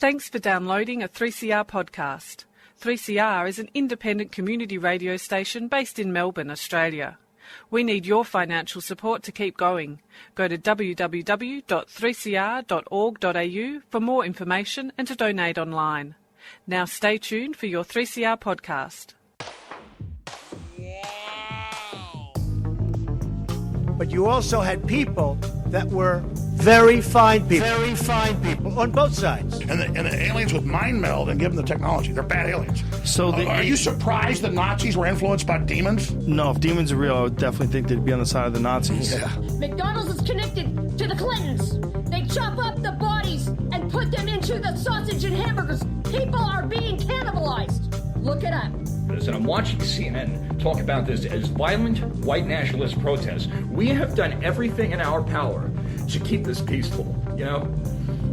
Thanks for downloading a 3CR podcast. 3CR is an independent community radio station based in Melbourne, Australia. We need your financial support to keep going. Go to www.3cr.org.au for more information and to donate online. Now stay tuned for your 3CR podcast. But you also had people that were very fine people on both sides. And the aliens with mind meld and give them the technology. They're bad aliens. So are you surprised that Nazis were influenced by demons? No, if demons are real, I would definitely think they'd be on the side of the Nazis. Yeah. McDonald's is connected to the Clintons. They chop up the bodies and put them into the sausage and hamburgers. People are being cannibalized. Look it up. And I'm watching CNN talk about this as violent white nationalist protests. We have done everything in our power to keep this peaceful, you know?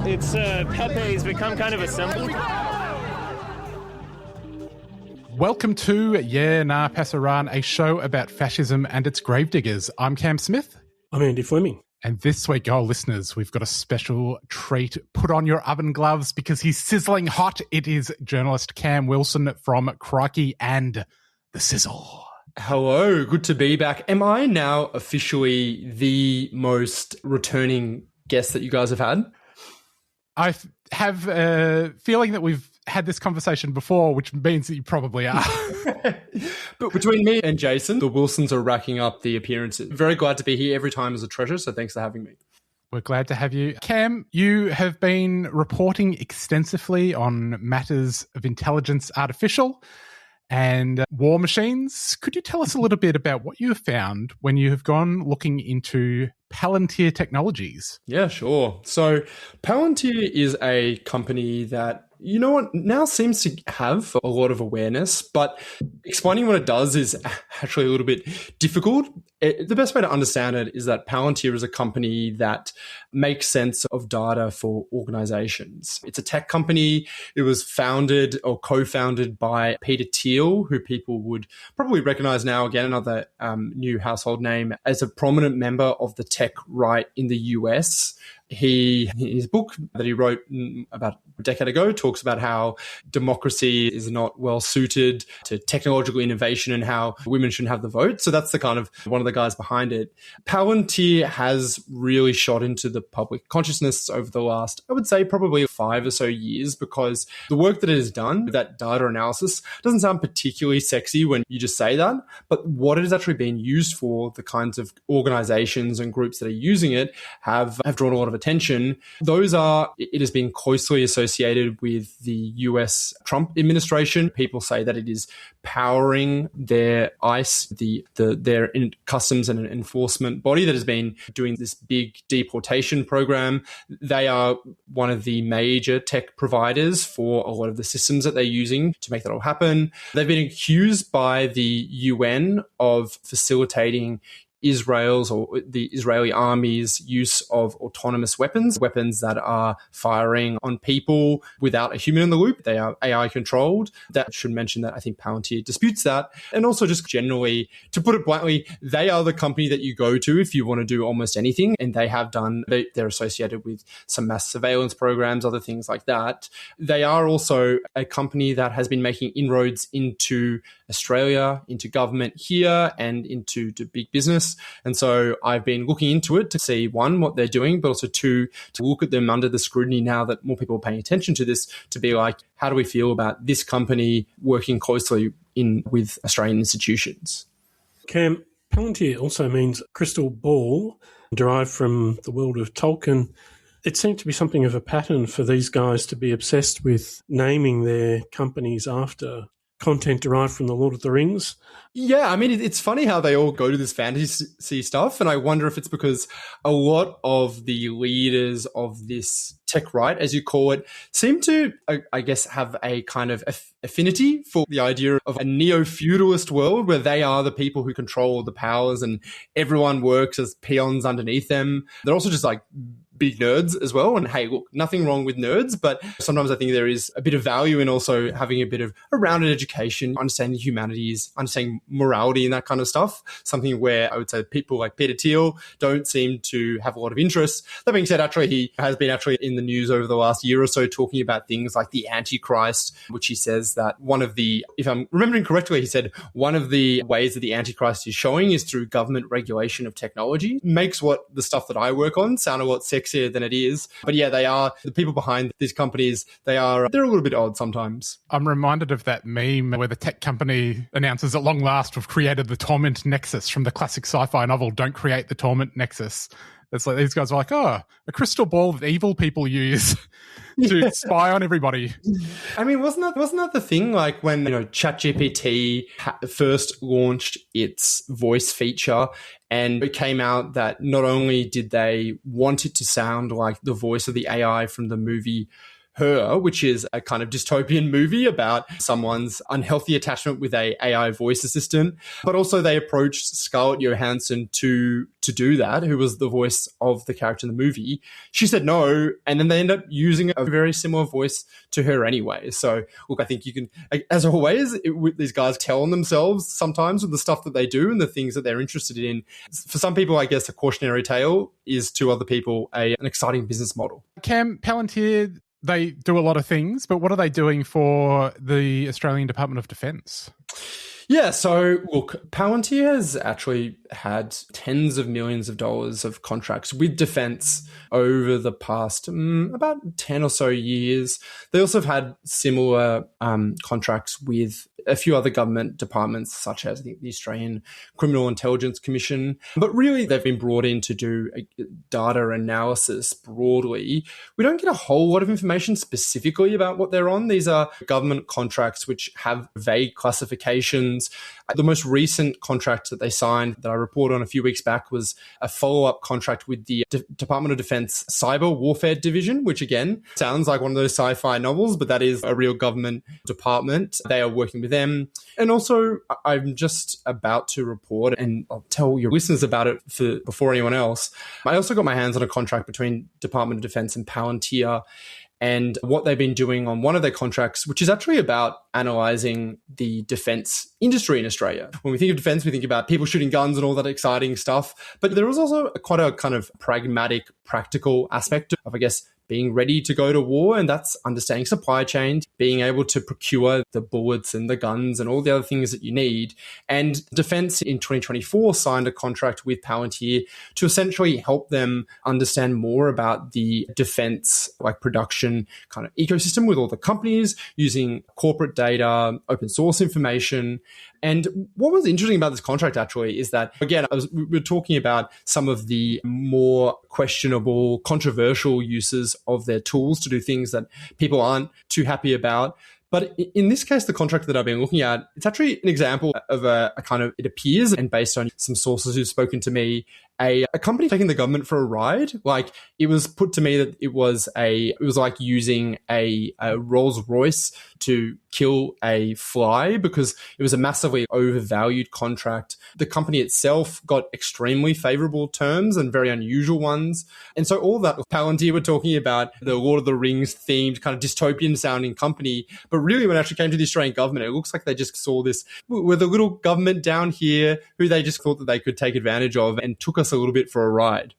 It's Pepe's become kind of a symbol. Welcome to Yeah Nah Pasaran, a show about fascism and its gravediggers. I'm Cam Smith. I'm Andy Fleming. And this week, listeners, we've got a special treat. Put on your oven gloves because he's sizzling hot. It is journalist Cam Wilson from Crikey and the Sizzle. Hello, good to be back. Am I now officially the most returning guest that you guys have had? I have a feeling that we've had this conversation before, which means that you probably are. But between me and Jason, the Wilsons are racking up the appearances. Very glad to be here. Every time is a treasure, so thanks for having me. We're glad to have you. Cam, you have been reporting extensively on matters of intelligence artificial and war machines. Could you tell us a little bit about what you have found when you have gone looking into Palantir Technologies? Yeah, sure. So Palantir is a company that, you know what, now seems to have a lot of awareness, but explaining what it does is actually a little bit difficult. The best way to understand it is that Palantir is a company that makes sense of data for organizations. It's a tech company. It was founded or co-founded by Peter Thiel, who people would probably recognize now, again, another new household name, as a prominent member of the tech right in the US. His book that he wrote about a decade ago talks about how democracy is not well suited to technological innovation and how women shouldn't have the vote. So that's the kind of one of the guys behind it. Palantir has really shot into the public consciousness over the last, I would say, probably 5 or so years, because the work that it has done, that data analysis, doesn't sound particularly sexy when you just say that. But what it has actually been used for, the kinds of organizations and groups that are using it have drawn a lot of attention. It has been closely associated with the US Trump administration. People say that it is powering their ICE, their customs and enforcement body that has been doing this big deportation program. They are one of the major tech providers for a lot of the systems that they're using to make that all happen. They've been accused by the UN of facilitating Israel's or the Israeli army's use of autonomous weapons that are firing on people without a human in the loop. They are AI controlled. That should mention that I think Palantir disputes that. And also just generally, to put it bluntly, they are the company that you go to if you want to do almost anything. And they have done, they're associated with some mass surveillance programs, other things like that. They are also a company that has been making inroads into Australia, into government here, and into big business. And so I've been looking into it to see, one, what they're doing, but also two, to look at them under the scrutiny now that more people are paying attention to this, to be like, how do we feel about this company working closely with Australian institutions? Cam, Palantir also means crystal ball, derived from the world of Tolkien. It seemed to be something of a pattern for these guys to be obsessed with naming their companies after content derived from the Lord of the Rings. Yeah, I mean, it's funny how they all go to this fantasy stuff, and I wonder if it's because a lot of the leaders of this tech right, as you call it, seem to, I guess, have a kind of affinity for the idea of a neo-feudalist world where they are the people who control the powers and everyone works as peons underneath them. They're also just like big nerds as well. And hey, look, nothing wrong with nerds, but sometimes I think there is a bit of value in also having a bit of a rounded education, understanding the humanities, understanding morality and that kind of stuff. Something where I would say people like Peter Thiel don't seem to have a lot of interest. That being said, actually, he has been actually in the news over the last year or so talking about things like the Antichrist, which he says that one of the, if I'm remembering correctly, he said one of the ways that the Antichrist is showing is through government regulation of technology. Makes what the stuff that I work on sound a lot sexier than it is. But yeah, they are, the people behind these companies, they're a little bit odd sometimes. I'm reminded of that meme where the tech company announces at long last we've created the Torment Nexus from the classic sci-fi novel Don't Create the Torment Nexus. It's like these guys are like, oh, a crystal ball that evil people use to spy on everybody. I mean, wasn't that the thing? Like when ChatGPT first launched its voice feature, and it came out that not only did they want it to sound like the voice of the AI from the movie Her, which is a kind of dystopian movie about someone's unhealthy attachment with a AI voice assistant, but also they approached Scarlett Johansson to do that, who was the voice of the character in the movie. She said no, and then they end up using a very similar voice to her anyway. So look, I think you can, as always, these guys tell on themselves sometimes with the stuff that they do and the things that they're interested in. For some people, I guess a cautionary tale is to other people an exciting business model. Cam, Palantir, they do a lot of things, but what are they doing for the Australian Department of Defence? Yeah, so look, Palantir has actually had tens of millions of dollars of contracts with defence over the past about 10 or so years. They also have had similar contracts with a few other government departments, such as the Australian Criminal Intelligence Commission. But really, they've been brought in to do data analysis broadly. We don't get a whole lot of information specifically about what they're on. These are government contracts which have vague classifications. The most recent contract that they signed that I reported on a few weeks back was a follow-up contract with the Department of Defense Cyber Warfare Division, which again sounds like one of those sci-fi novels, but that is a real government department. They are working with them. And also, I'm just about to report, and I'll tell your listeners about it before anyone else. I also got my hands on a contract between Department of Defense and Palantir, and what they've been doing on one of their contracts, which is actually about analysing the defence industry in Australia. When we think of defence, we think about people shooting guns and all that exciting stuff. But there is also quite a kind of pragmatic, practical aspect of, I guess, being ready to go to war, and that's understanding supply chains, being able to procure the bullets and the guns and all the other things that you need. And Defence in 2024 signed a contract with Palantir to essentially help them understand more about the defence production kind of ecosystem with all the companies using corporate data, open source information. And what was interesting about this contract actually is that, again, we were talking about some of the more questionable, controversial uses of their tools to do things that people aren't too happy about. But in this case, the contract that I've been looking at, it's actually an example of a kind of, it appears, and based on some sources who've spoken to me, a company taking the government for a ride. Like, it was put to me that it was like using a Rolls Royce to kill a fly because it was a massively overvalued contract. The company itself got extremely favorable terms and very unusual ones. And so all that Palantir were talking about, the Lord of the Rings themed kind of dystopian sounding company. But really, when it actually came to the Australian government, it looks like they just saw this with a little government down here who they just thought that they could take advantage of and took us a little bit for a ride.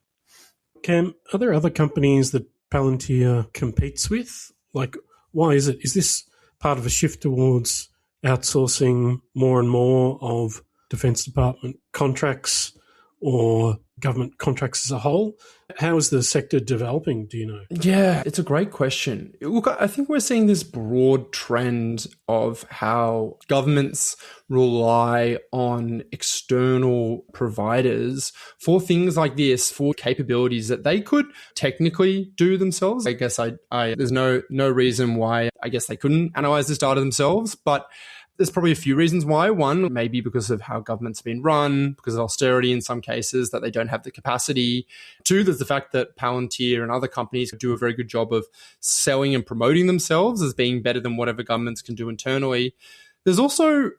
Cam, are there other companies that Palantir competes with? Like, why is it? Is this part of a shift towards outsourcing more and more of Defence Department contracts or government contracts as a whole? How is the sector developing, do you know? Yeah, it's a great question. Look, I think we're seeing this broad trend of how governments rely on external providers for things like this, for capabilities that they could technically do themselves. I guess there's no reason why I guess they couldn't analyze this data themselves, but there's probably a few reasons why. One, maybe because of how governments have been run, because of austerity in some cases, that they don't have the capacity. Two, there's the fact that Palantir and other companies do a very good job of selling and promoting themselves as being better than whatever governments can do internally. There's also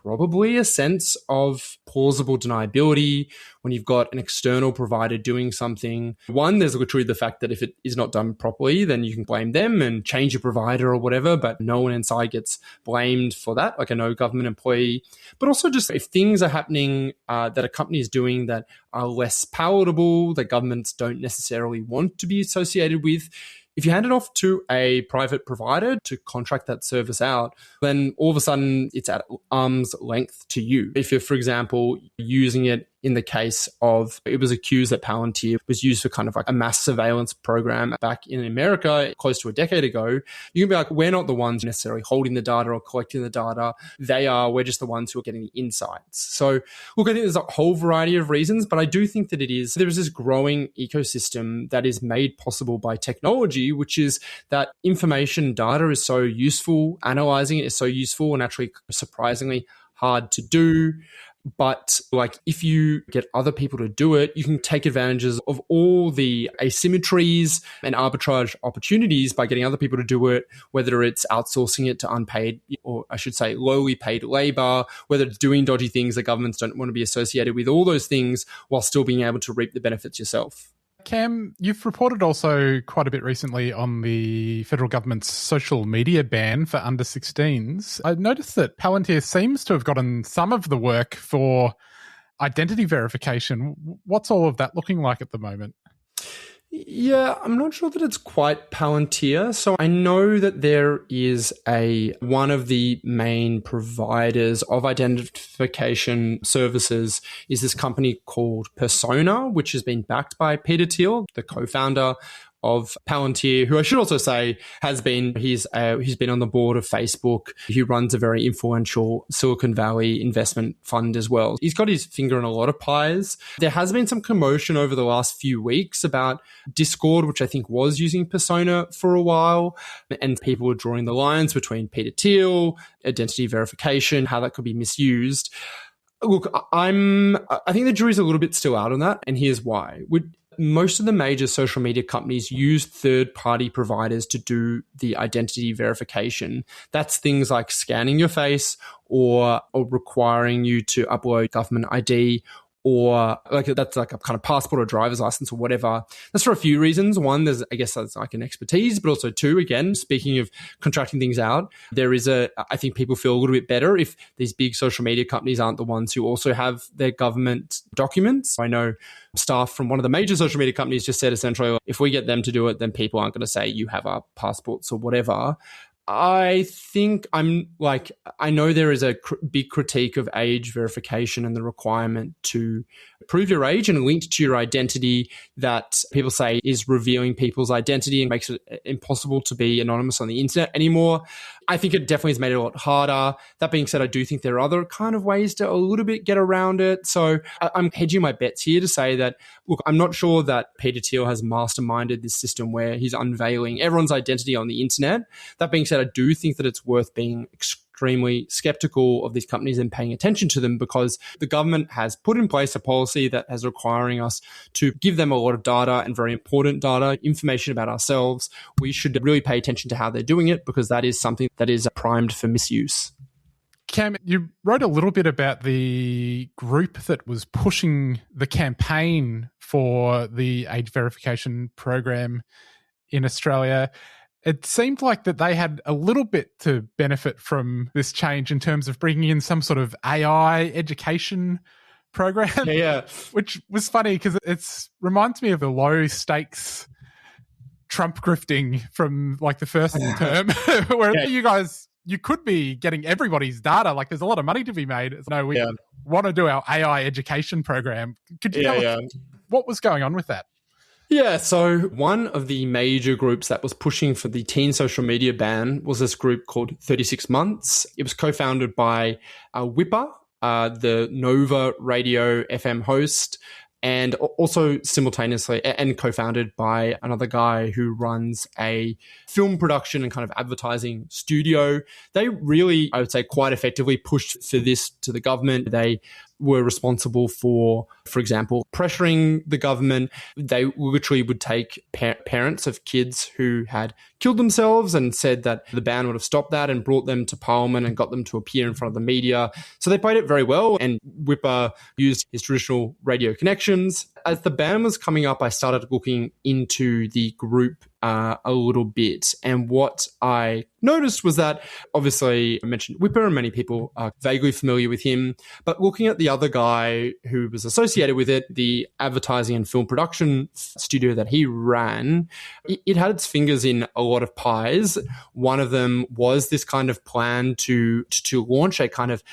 probably a sense of plausible deniability when you've got an external provider doing something. One, there's literally the fact that if it is not done properly, then you can blame them and change your provider or whatever, but no one inside gets blamed for that, like a no government employee. But also just if things are happening that a company is doing that are less palatable, that governments don't necessarily want to be associated with, if you hand it off to a private provider to contract that service out, then all of a sudden it's at arm's length to you. If you're, for example, using it in the case of, it was accused that Palantir was used for kind of like a mass surveillance program back in America close to a decade ago, you can be like, we're not the ones necessarily holding the data or collecting the data. They are. We're just the ones who are getting the insights. So look, I think there's a whole variety of reasons, but I do think that there's this growing ecosystem that is made possible by technology, which is that information data is so useful, analyzing it is so useful and actually surprisingly hard to do. But like if you get other people to do it, you can take advantages of all the asymmetries and arbitrage opportunities by getting other people to do it, whether it's outsourcing it to unpaid, or I should say lowly paid labor, whether it's doing dodgy things that governments don't want to be associated with, all those things while still being able to reap the benefits yourself. Cam, you've reported also quite a bit recently on the federal government's social media ban for under 16s. I noticed that Palantir seems to have gotten some of the work for identity verification. What's all of that looking like at the moment? Yeah, I'm not sure that it's quite Palantir. So I know that there is one of the main providers of identification services is this company called Persona, which has been backed by Peter Thiel, the co-founder of Palantir, who I should also say he's been on the board of Facebook. He runs a very influential Silicon Valley investment fund as well. He's got his finger in a lot of pies. There has been some commotion over the last few weeks about Discord, which I think was using Persona for a while, and people were drawing the lines between Peter Thiel, identity verification, how that could be misused. Look, I think the jury's a little bit still out on that, and here's why. Most of the major social media companies use third-party providers to do the identity verification. That's things like scanning your face or requiring you to upload government ID, or that's like a kind of passport or driver's license or whatever. That's for a few reasons. One, that's like an expertise, but also two, again, speaking of contracting things out, I think people feel a little bit better if these big social media companies aren't the ones who also have their government documents. I know staff from one of the major social media companies just said essentially, if we get them to do it, then people aren't going to say you have our passports or whatever. I know there is a big critique of age verification and the requirement to prove your age and linked to your identity that people say is revealing people's identity and makes it impossible to be anonymous on the internet anymore. I think it definitely has made it a lot harder. That being said, I do think there are other kind of ways to a little bit get around it. So I'm hedging my bets here to say that, look, I'm not sure that Peter Thiel has masterminded this system where he's unveiling everyone's identity on the internet. That being said, I do think that it's worth being extremely skeptical of these companies and paying attention to them, because the government has put in place a policy that is requiring us to give them a lot of data and very important data, information about ourselves. We should really pay attention to how they're doing it, because that is something that is primed for misuse. Cam, you wrote a little bit about the group that was pushing the campaign for the age verification program in Australia. It seemed like that they had a little bit to benefit from this change in terms of bringing in some sort of AI education program. Yeah. Which was funny because it reminds me of the low stakes Trump grifting from like the first term, where you could be getting everybody's data. Like there's a lot of money to be made. No, we want to do our AI education program. Could you tell us what was going on with that? Yeah, so one of the major groups that was pushing for the teen social media ban was this group called 36 Months. It was co-founded by Whipper, the Nova radio FM host, and also simultaneously and co-founded by another guy who runs a film production and kind of advertising studio. They really, I would say, quite effectively pushed for this to the government. They were responsible for example, pressuring the government. They literally would take parents of kids who had killed themselves and said that the ban would have stopped that and brought them to Parliament and got them to appear in front of the media. So they played it very well, and Whipper used his traditional radio connections. As the ban was coming up, I started looking into the group a little bit. And what I noticed was that, obviously, I mentioned Whipper, and many people are vaguely familiar with him. But looking at the other guy who was associated with it, the advertising and film production studio that he ran, it had its fingers in a lot of pies. One of them was this kind of plan to launch a kind of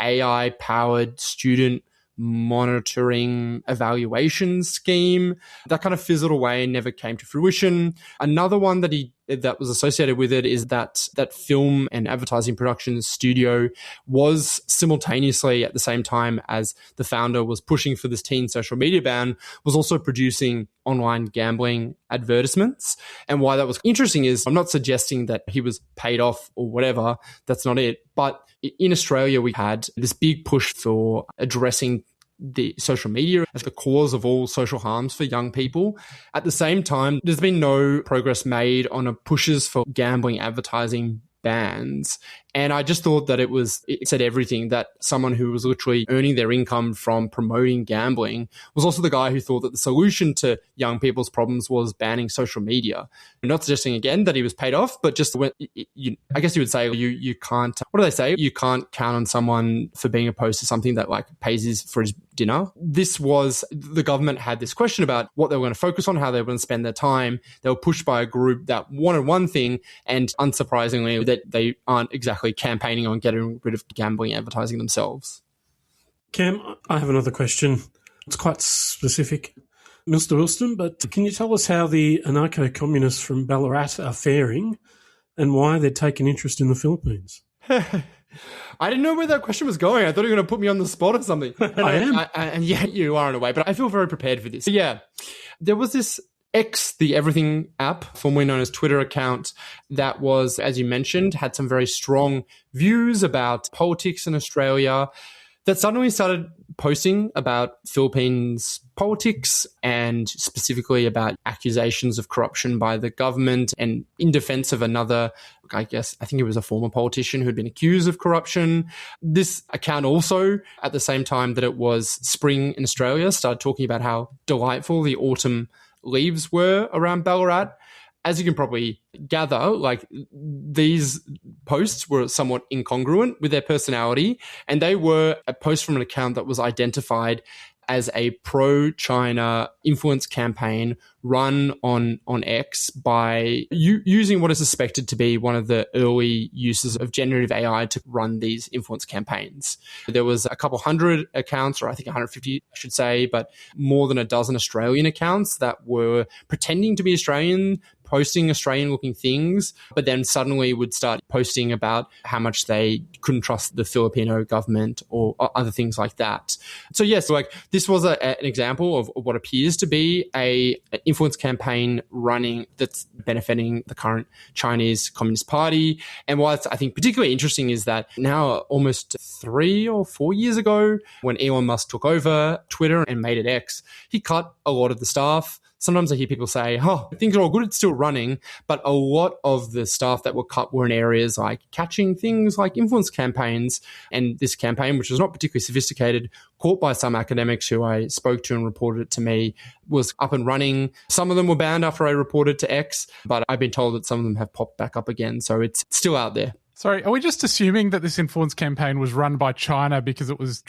AI-powered student monitoring evaluation scheme. That kind of fizzled away and never came to fruition. Another one that was associated with it is that film and advertising production studio was simultaneously, at the same time as the founder was pushing for this teen social media ban, was also producing online gambling advertisements. And why that was interesting is, I'm not suggesting that he was paid off or whatever, that's not it. But in Australia, we had this big push for addressing the social media as the cause of all social harms for young people. At the same time, there's been no progress made on pushes for gambling advertising bans. And I just thought that it said everything, that someone who was literally earning their income from promoting gambling was also the guy who thought that the solution to young people's problems was banning social media. I'm not suggesting again that he was paid off, but just I guess you would say you can't, what do they say? You can't count on someone for being opposed to something that like pays for his dinner. The government had this question about what they were going to focus on, how they were going to spend their time. They were pushed by a group that wanted one thing, and unsurprisingly, that they aren't exactly campaigning on getting rid of gambling advertising themselves. Cam, I have another question. It's quite specific, Mr. Wilson, but can you tell us how the anarcho-communists from Ballarat are faring and why they're taking interest in the Philippines? I didn't know where that question was going. I thought you were going to put me on the spot or something. I am. And yeah, you are in a way, but I feel very prepared for this. So yeah, there was this X, the Everything app, formerly known as Twitter account, that was, as you mentioned, had some very strong views about politics in Australia, that suddenly started posting about Philippines politics and specifically about accusations of corruption by the government and in defense of another, I think he was a former politician who had been accused of corruption. This account also, at the same time that it was spring in Australia, started talking about how delightful the autumn leaves were around Ballarat. As you can probably gather, like, these posts were somewhat incongruent with their personality, and they were a post from an account that was identified as a pro-China influence campaign run on X by using what is suspected to be one of the early uses of generative AI to run these influence campaigns. There was a couple hundred accounts, or I think 150, I should say, but more than a dozen Australian accounts that were pretending to be Australian, posting Australian-looking things, but then suddenly would start posting about how much they couldn't trust the Filipino government or other things like that. So yes, like, this was an example of what appears to be an influence campaign running that's benefiting the current Chinese Communist Party. And what's, I think, particularly interesting is that now, almost 3 or 4 years ago, when Elon Musk took over Twitter and made it X, he cut a lot of the staff. Sometimes I hear people say, things are all good, it's still running. But a lot of the staff that were cut were in areas like catching things like influence campaigns. And this campaign, which was not particularly sophisticated, caught by some academics who I spoke to and reported it to me, was up and running. Some of them were banned after I reported to X, but I've been told that some of them have popped back up again. So it's still out there. Sorry, are we just assuming that this influence campaign was run by China because it was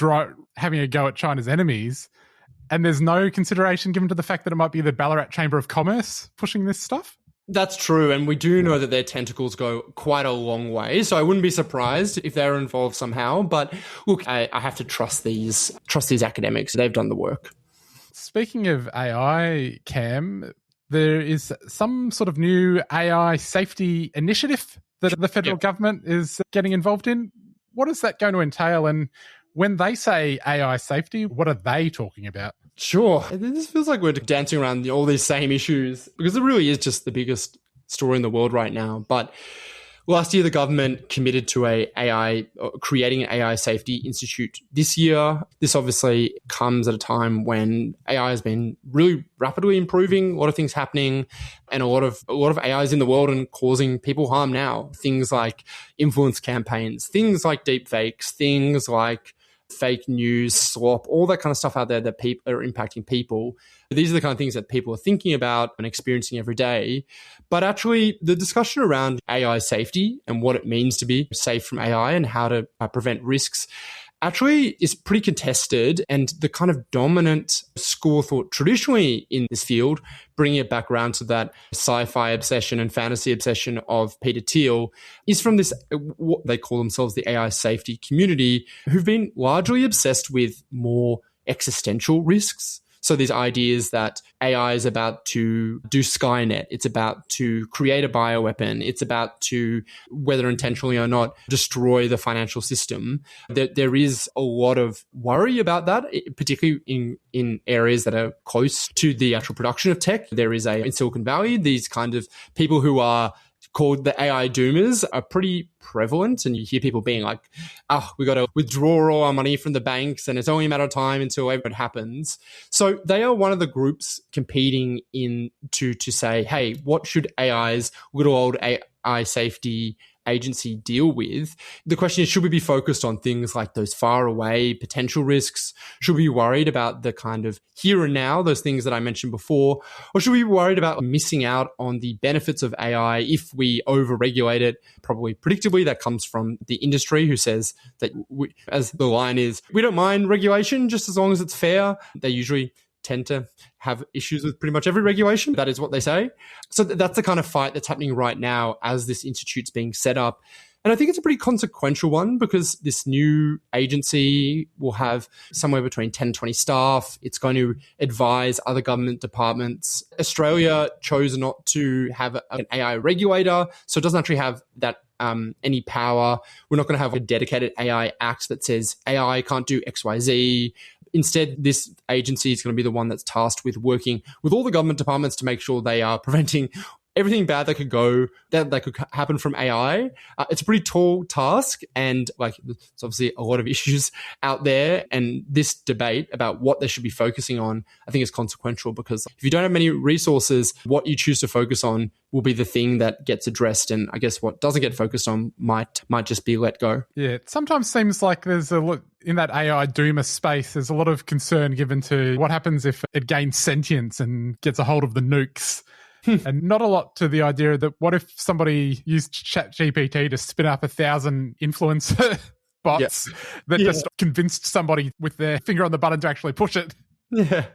having a go at China's enemies? And there's no consideration given to the fact that it might be the Ballarat Chamber of Commerce pushing this stuff? That's true, and we do know that their tentacles go quite a long way, so I wouldn't be surprised if they're involved somehow. But look, I have to trust these academics. They've done the work. Speaking of AI, Cam, there is some sort of new AI safety initiative that the federal government is getting involved in. What is that going to entail? And when they say AI safety, what are they talking about? Sure. This feels like we're dancing around all these same issues because it really is just the biggest story in the world right now. But Last year, the government committed to creating an AI safety institute this year. This obviously comes at a time when AI has been really rapidly improving, a lot of things happening, and a lot of AI is in the world and causing people harm now. Things like influence campaigns, things like deep fakes, things like fake news, slop, all that kind of stuff out there that are impacting people. These are the kind of things that people are thinking about and experiencing every day. But actually, the discussion around AI safety and what it means to be safe from AI and how to prevent risks actually is pretty contested. And the kind of dominant school of thought traditionally in this field, bringing it back around to that sci-fi obsession and fantasy obsession of Peter Thiel, is from this, what they call themselves the AI safety community, who've been largely obsessed with more existential risks. So these ideas that AI is about to do Skynet, it's about to create a bioweapon, it's about to, whether intentionally or not, destroy the financial system. There is a lot of worry about that, particularly in areas that are close to the actual production of tech. There is in Silicon Valley, these kind of people who are called the AI doomers are pretty prevalent, and you hear people being like, we got to withdraw all our money from the banks and it's only a matter of time until it happens. So they are one of the groups competing to say, hey, what should AI's little old AI safety agency deal with? The question is, should we be focused on things like those far away potential risks? Should we be worried about the kind of here and now, those things that I mentioned before? Or should we be worried about missing out on the benefits of AI if we overregulate it? Probably predictably, that comes from the industry, who says that, as the line is, we don't mind regulation just as long as it's fair. They usually tend to have issues with pretty much every regulation. That is what they say. So that's the kind of fight that's happening right now as this institute's being set up. And I think it's a pretty consequential one, because this new agency will have somewhere between 10 and 20 staff. It's going to advise other government departments. Australia chose not to have an AI regulator, so it doesn't actually have that any power. We're not going to have a dedicated AI act that says AI can't do XYZ. Instead, this agency is going to be the one that's tasked with working with all the government departments to make sure they are preventing everything bad that could happen from AI. It's a pretty tall task, and there's obviously a lot of issues out there. And this debate about what they should be focusing on, I think, is consequential, because if you don't have many resources, what you choose to focus on will be the thing that gets addressed. And I guess what doesn't get focused on might just be let go. Yeah, it sometimes seems like there's a lot in that AI doomer space. There's a lot of concern given to what happens if it gains sentience and gets a hold of the nukes. And not a lot to the idea that what if somebody used ChatGPT to spin up 1,000 influencer bots that just convinced somebody with their finger on the button to actually push it. Yeah.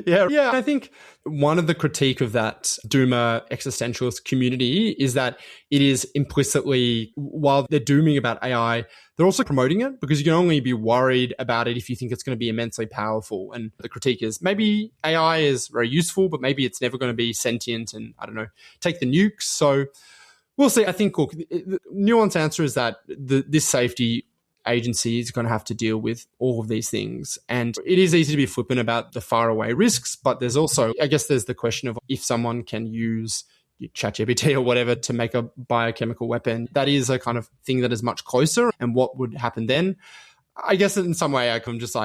I think one of the critique of that doomer existentialist community is that it is implicitly, while they're dooming about AI, they're also promoting it, because you can only be worried about it if you think it's going to be immensely powerful. And the critique is maybe AI is very useful, but maybe it's never going to be sentient and, I don't know, take the nukes. So we'll see. I think, look, the nuanced answer is that this safety agency is going to have to deal with all of these things. And it is easy to be flippant about the faraway risks, but there's also, I guess there's the question of if someone can use ChatGPT or whatever to make a biochemical weapon. That is a kind of thing that is much closer. And what would happen then? I guess in some way I can just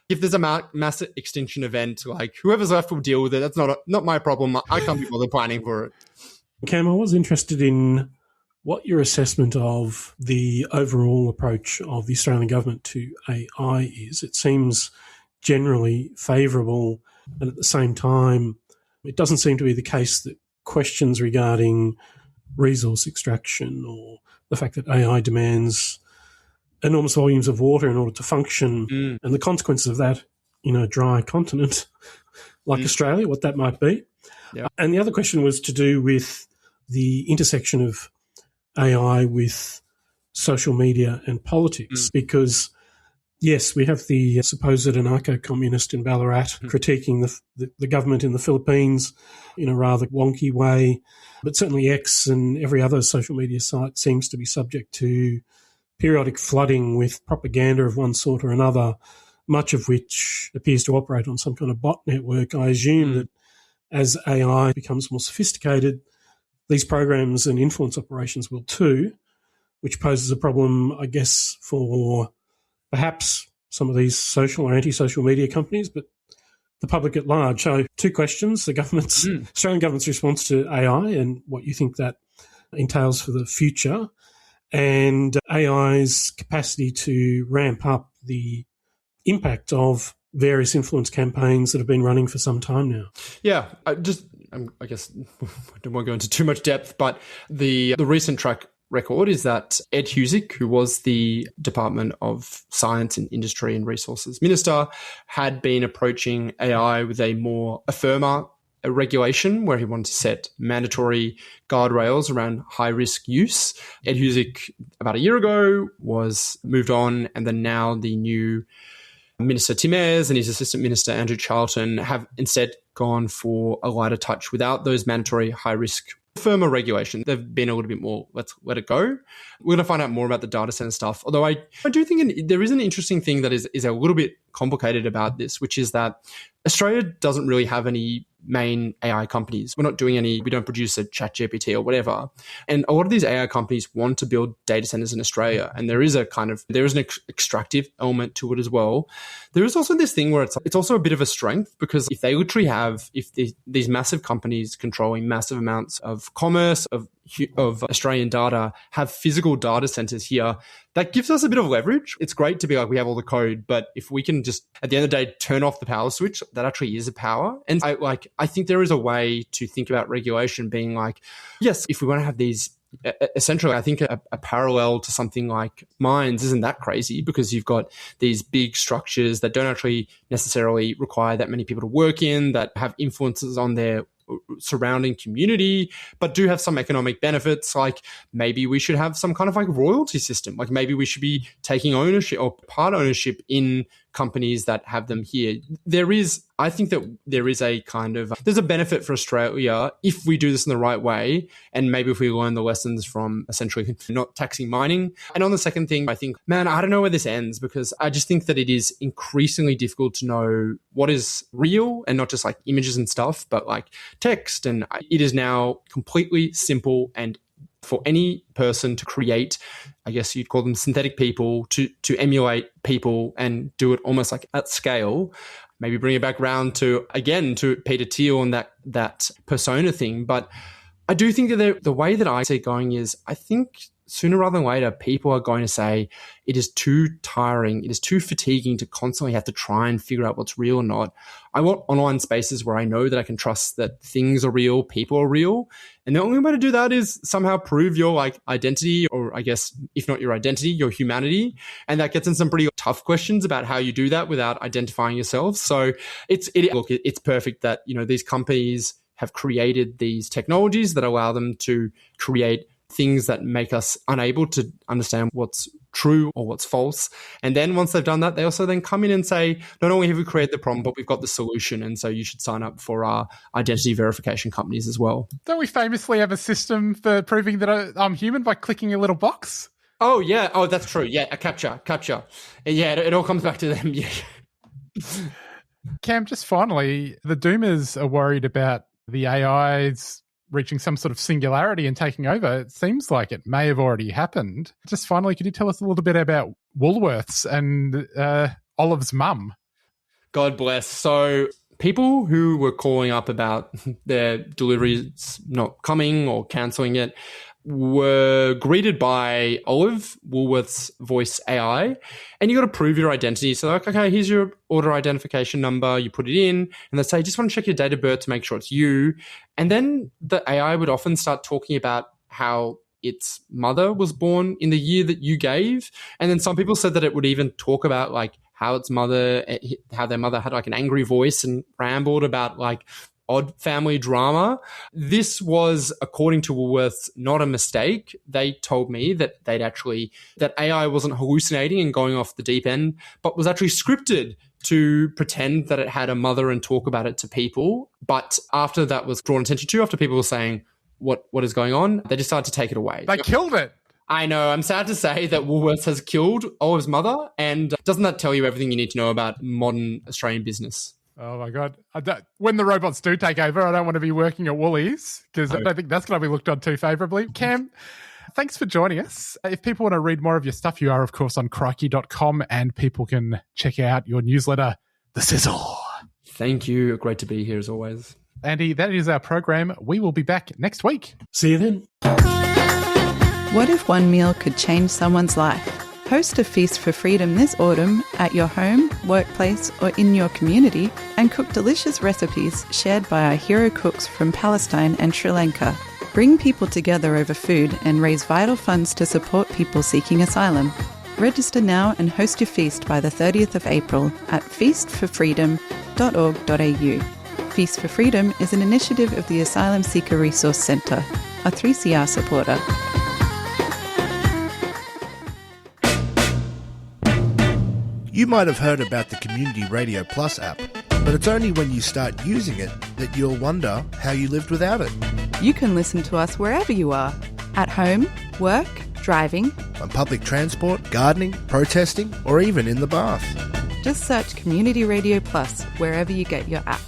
if there's a mass extinction event, whoever's left will deal with it. That's not my problem. I can't be bothered planning for it. Cam, I was interested in what your assessment of the overall approach of the Australian government to AI is. It seems generally favourable, and at the same time, it doesn't seem to be the case that questions regarding resource extraction or the fact that AI demands enormous volumes of water in order to function and the consequences of that in a dry continent like Australia, what that might be. Yeah. And the other question was to do with the intersection of AI with social media and politics, because, yes, we have the supposed anarcho-communist in Ballarat critiquing the government in the Philippines in a rather wonky way, but certainly X and every other social media site seems to be subject to periodic flooding with propaganda of one sort or another, much of which appears to operate on some kind of bot network. I assume that as AI becomes more sophisticated, these programs and influence operations will too. which poses a problem, I guess, for perhaps some of these social or anti-social media companies, but the public at large. So 2 questions, Australian government's response to AI and what you think that entails for the future, and AI's capacity to ramp up the impact of various influence campaigns that have been running for some time now. Yeah, I guess I don't want to go into too much depth, but the recent track record is that Ed Husic, who was the Department of Science and Industry and Resources Minister, had been approaching AI with a firmer regulation where he wanted to set mandatory guardrails around high-risk use. Ed Husic, about a year ago, was moved on, and then now the new Minister Tim Ayres and his Assistant Minister Andrew Charlton have instead gone for a lighter touch without those mandatory high-risk firmer regulation. They've been a little bit more, let's let it go. We're going to find out more about the data center stuff. Although I do think there is an interesting thing that is a little bit complicated about this, which is that Australia doesn't really have any main AI companies. We don't produce a ChatGPT or whatever. And a lot of these AI companies want to build data centers in Australia. And there is an extractive element to it as well. There is also this thing where it's also a bit of a strength, because if they literally these massive companies controlling massive amounts of commerce, of Australian data, have physical data centers here, that gives us a bit of leverage. It's great to be like, we have all the code, but if we can just, at the end of the day, turn off the power switch, that actually is a power. And I think there is a way to think about regulation being like, yes, if we want to have these, essentially, I think a parallel to something like mines isn't that crazy, because you've got these big structures that don't actually necessarily require that many people to work in, that have influences on their surrounding community, but do have some economic benefits. Like maybe we should have some kind of like royalty system. Like maybe we should be taking ownership or part ownership in companies that have them here. I think that there's a benefit for Australia if we do this in the right way. And maybe if we learn the lessons from essentially not taxing mining. And on the second thing, I think, I don't know where this ends, because I just think that it is increasingly difficult to know what is real and not just like images and stuff, but like text. And it is now completely simple and for any person to create, I guess you'd call them synthetic people, to emulate people and do it almost like at scale. Maybe bring it back round to Peter Thiel and that persona thing. But I do think that the way that I see it going is, I think sooner rather than later, people are going to say it is too tiring, it is too fatiguing to constantly have to try and figure out what's real or not. I want online spaces where I know that I can trust that things are real, people are real. And the only way to do that is somehow prove your like identity, or I guess, if not your identity, your humanity. And that gets in some pretty tough questions about how you do that without identifying yourself. So it's perfect that, these companies have created these technologies that allow them to create things that make us unable to understand what's true or what's false. And then once they've done that, they also then come in and say, not only have we created the problem, but we've got the solution. And so you should sign up for our identity verification companies as well. Don't we famously have a system for proving that I'm human by clicking a little box? Oh, yeah. Oh, that's true. Yeah, a captcha. Yeah, it all comes back to them. Yeah. Cam, just finally, the Doomers are worried about the AIs reaching some sort of singularity and taking over. It seems like it may have already happened. Just finally, could you tell us a little bit about Woolworths and Olive's mum? God bless. So people who were calling up about their deliveries not coming or cancelling it were greeted by Olive, Woolworths voice AI, and you got to prove your identity. So like, okay, here's your order identification number. You put it in, and they say, just want to check your date of birth to make sure it's you. And then the AI would often start talking about how its mother was born in the year that you gave. And then some people said that it would even talk about like how their mother had like an angry voice and rambled about like odd family drama. This was, according to Woolworths, not a mistake. They told me that that AI wasn't hallucinating and going off the deep end, but was actually scripted to pretend that it had a mother and talk about it to people. But after that was drawn attention to, after people were saying, what is going on, they decided to take it away. They killed it. I know. I'm sad to say that Woolworths has killed Olive's mother. And doesn't that tell you everything you need to know about modern Australian business? Oh my God. When the robots do take over, I don't want to be working at Woolies, because I don't think that's going to be looked on too favourably. Cam, thanks for joining us. If people want to read more of your stuff, you are, of course, on crikey.com, and people can check out your newsletter, The Sizzle. Thank you. Great to be here as always. Andy, that is our program. We will be back next week. See you then. What if one meal could change someone's life? Host a Feast for Freedom this autumn at your home, workplace, or in your community, and cook delicious recipes shared by our hero cooks from Palestine and Sri Lanka. Bring people together over food and raise vital funds to support people seeking asylum. Register now and host your feast by the 30th of April at feastforfreedom.org.au. Feast for Freedom is an initiative of the Asylum Seeker Resource Centre, a 3CR supporter. You might have heard about the Community Radio Plus app, but it's only when you start using it that you'll wonder how you lived without it. You can listen to us wherever you are, at home, work, driving, on public transport, gardening, protesting, or even in the bath. Just search Community Radio Plus wherever you get your apps.